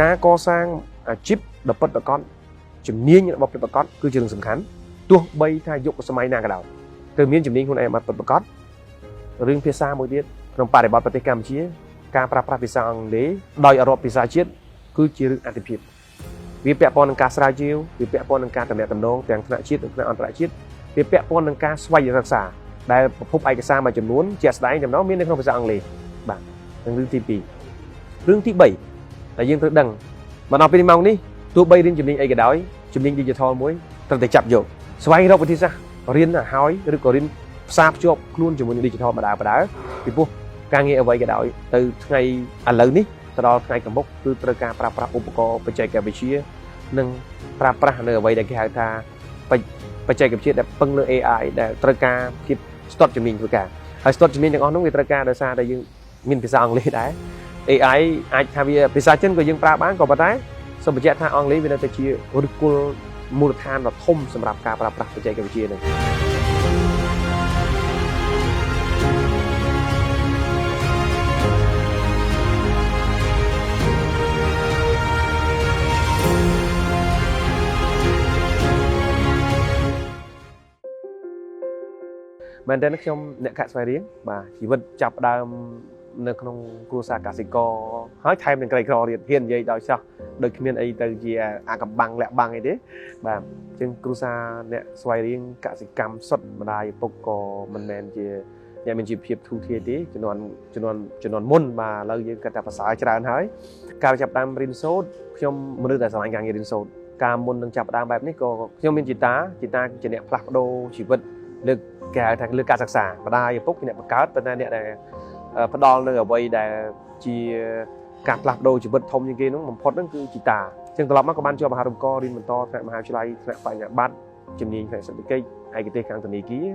ការកសាងអាជីពដ៏ពិតប្រាកដជំនាញរបស់ពិតប្រាកដគឺជារឿងសំខាន់ទោះបីថាយុគសម័យណាក៏ដោយត្រូវមានជំនាញខ្លួនឯងមកពិតប្រាកដរឿងភាសាមួយទៀតក្នុងបរិបទប្រទេសកម្ពុជាការប្រើប្រាស់ភាសាអង់គ្លេសដោយអរាប់ភាសាជាតិគឺជារឿងអតិភិបវាពាក់ព័ន្ធនឹងការស្រាវជ្រាវវាពាក់ព័ន្ធនឹងការទំនាក់ទំនងទាំងថ្នាក់ជាតិនិងថ្នាក់អន្តរជាតិវាពាក់ព័ន្ធនឹងការស្វែងរកសារដែលប្រភពឯកសារមួយចំនួនជាក់ស្ដែងចំណងមាននៅក្នុងភាសាអង់គ្លេសបាទរឿងទី2រឿងទី3ដែលយើងត្រូវដឹងមកដល់ពេលម៉ោងនេះទោះបីរៀនជំនាញអីក៏ដោយជំនាញ digital មួយត្រូវតែចាប់យកស្វែងរកវិធីសាស្ត្ររៀនឲ្យហើយឬក៏រៀនផ្សារភ្ជាប់ខ្លួនជាមួយនឹង digital បដាពីព្រោះការងារអ្វីក៏ដោយទៅថ្ងៃឥឡូវនេះទៅដល់ថ្ងៃខាងមុខគឺត្រូវការប្រើប្រាស់ឧបករណ៍បច្ចេកវិទ្យានិងប្រើប្រាស់នៅអ្វីដែលគេហៅថាបច្ចេកវិទ្យាដែលពឹងលើ AI ដែលត្រូវការភាពស្ទាត់ជំនាញធ្វើការហើយស្ទាត់ជំនាញទាំងអស់នោះវាត្រូវការដោយសារតែយើងមានភាសាអង់គ្លេសដែរ AI អាចថាវាភាសាចិនក៏យើងប្រើបានក៏ប៉ុន្តែសូមបញ្ជាក់ថាអង់គ្លេសវានៅតែជាឫសគល់មូលដ្ឋានដ៏ធំសម្រាប់ការប្រើប្រាស់បច្ចេកវិទ្យានេះមែនតើខ្ញុំអ្នកកាក់ស្វាយរៀងបាទជីវិតចាប់ដើមនៅក្នុងគ្រួសារកសិករហើយថែមទាំងក្រីក្រទៀតហ៊ាននិយាយដោយសោះដូចគ្មានអីទៅជាអាកំបាំងលាក់បាំងអីទេបាទអញ្ចឹងគ្រួសារអ្នកស្វាយរៀងកសិកម្មសុទ្ធម្ដាយឪពុកក៏មិនមែនជាអ្នកមានជីវភាពធូរធារទេជំនាន់មុនបាទឥឡូវយើងគាត់ថាភាសាច្រើនហើយការចាប់ដើមរៀនសូត្រខ្ញុំមនុស្សតែស្រឡាញ់ការងាររៀនសូត្រការមុននឹងចាប់ដើមបែបនេះក៏ខ្ញុំមានជីតាជាអ្នកផ្លាស់ប្ដូរជីវិតលើកគេហៅថាលើការសិក្សាម្ដាយឪពុកជាអ្នកបង្កើតប៉ុន្តែអ្នកដែលផ្ដល់នៅអ្វីដែលជាការផ្លាស់ប្ដូរជីវិតធំជាងគេនោះបំផុតហ្នឹងគឺជីតាអញ្ចឹងត្រឡប់មកក៏បានជាប់មហាវិទ្យាល័យរៀនបន្តថ្នាក់មហាវិទ្យាល័យថ្នាក់បញ្ញាបត្រជំនាញផ្នែកសេដ្ឋកិច្ចឯកទេសខាងធនាគារ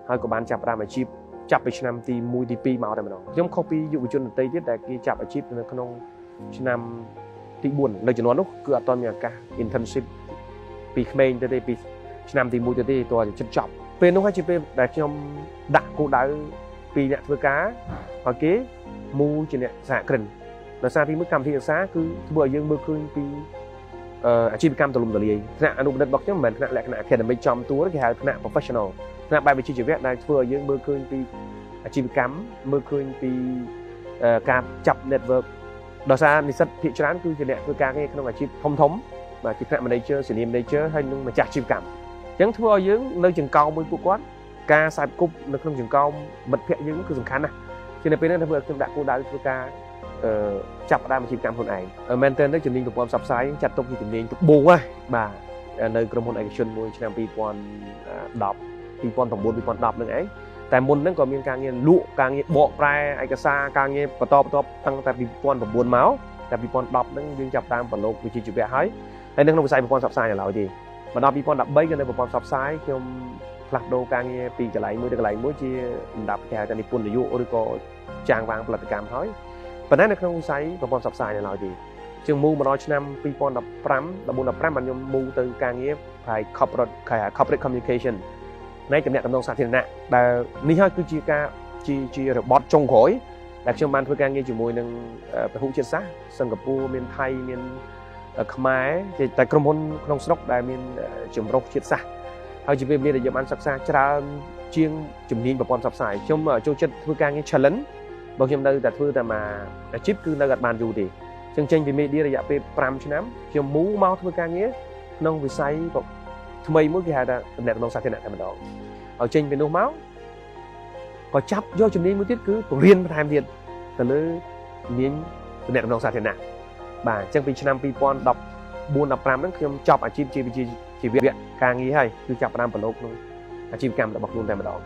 ហើយក៏បានចាប់ផ្ដើមអាជីពចាប់ពីឆ្នាំទី1ទី2មកតែម្ដងខ្ញុំខុសពីយុវជនដទៃទៀតដែលគេចាប់អាជីពនៅក្នុងឆ្នាំទី4នៅជំនាន់នោះគឺអត់ទាន់មានឱកាស internship ពីក្មេងទៅទេពីឆ្នាំទី1ទៅទេតើជិតចប់ពេលនោះហើយជាពេលដែលខ្ញុំដាក់គោលដៅពីអ្នកធ្វើការហើយគេមូជាអ្នកសហគ្រិនដោយសារទីមួយកម្មវិធីសិក្សាគឺធ្វើឲ្យយើងមើលឃើញពីអាជីវកម្មទូលំទូលាយថ្នាក់អនុបណ្ឌិតរបស់ខ្ញុំមិនមែនថ្នាក់លក្ខណៈ academic ចំតួគេហៅថ្នាក់ professional ថ្នាក់បែបវិជ្ជាជីវៈដែលធ្វើឲ្យយើងមើលឃើញពីអាជីវកម្មមើលឃើញពីការចាប់ network ដោយសារនិស្សិតភាគច្រើនគឺជាអ្នកធ្វើការងារក្នុងអាជីពធំបាទជាថ្នាក់ manager senior manager ហើយនឹងម្ចាស់អាជីវកម្មអញ្ចឹងធ្វើឲ្យយើងនៅចង្កោមមួយពួកគាត់ការខ្សែគប់នៅក្នុងចង្កោមមិត្តភ័ក្តិយើងគឺសំខាន់ណាស់ជានៅពេលហ្នឹងធ្វើឲ្យខ្ញុំដាក់គោលដៅធ្វើការចាប់ផ្ដើមអាជីវកម្មខ្លួនឯងមែនទែនទៅជំនាញប្រព័ន្ធផ្សព្វផ្សាយចាត់ទុកជាជំនាញដំបូងហើយបាទនៅក្រុមហ៊ុនឯកជនមួយឆ្នាំ2010 2009 2010ហ្នឹងឯងតែមុនហ្នឹងក៏មានការងារលក់ការងារបកប្រែឯកសារការងារបន្តតាំងតែ2009មកតែ2010ហ្នឹងយើងចាប់ផ្ដើមប្រឡូកវិជ្ជាជីវៈហើយនៅក្នុងវិស័យប្រព័ន្ធផ្សព្វផ្សាយនៅឡើយទេមកដល់2013ក៏នៅប្រព័ន្ធផ្សព្វផ្សាយខ្ញុំផ្លាស់ប្ដូរការងារពីកន្លែងមួយទៅកន្លែងមួយជាលំដាប់គេហៅថានិពន្ធនយោបាយឬក៏ចាងវាងផលិតកម្មហើយប៉ុន្តែនៅក្នុងវិស័យប្រព័ន្ធផ្សព្វផ្សាយនៅឡើយទេជាងមូមកដល់ឆ្នាំ2015 14 15បានខ្ញុំមូទៅការងារផ្នែក corporate communication នៃតំណែងសាធារណៈដែលនេះហើយគឺជាការជារបត់ចុងក្រោយដែលខ្ញុំបានធ្វើការងារជាមួយនឹងពហុជាតិសាសន៍សិង្ហបុរីមានថៃមានខ្មែរតែក្រុមហ៊ុនក្នុងស្រុកដែលមានចម្រុះជាតិសាសន៍ហើយជាពេលវេលាដែលយើងបានសិក្សាច្រើនជាងជំនាញប្រព័ន្ធផ្សព្វផ្សាយខ្ញុំចូលចិត្តធ្វើការងារ challenge បើខ្ញុំនៅតែធ្វើតែមកអាជីពគឺនៅអត់បានយូរទេអញ្ចឹងចេញពី media រយៈពេល5ឆ្នាំខ្ញុំមូមកធ្វើការងារក្នុងវិស័យថ្មីមួយគេហៅថាតំណែងសាធារណៈតែម្ដងហើយចេញពីនោះមកក៏ចាប់យកជំនាញមួយទៀតគឺបង្រៀនបន្ថែមទៀតទៅលើជំនាញតំណែងសាធារណៈបាទអញ្ចឹងពីឆ្នាំ2014 15ហ្នឹងខ្ញុំចប់អាជីពជាវិជ្ជាជីវៈការងារហើយគឺចាប់ផ្ដើមប្រឡូកក្នុងអាជីវកម្មរបស់ខ្លួនតែម្ដង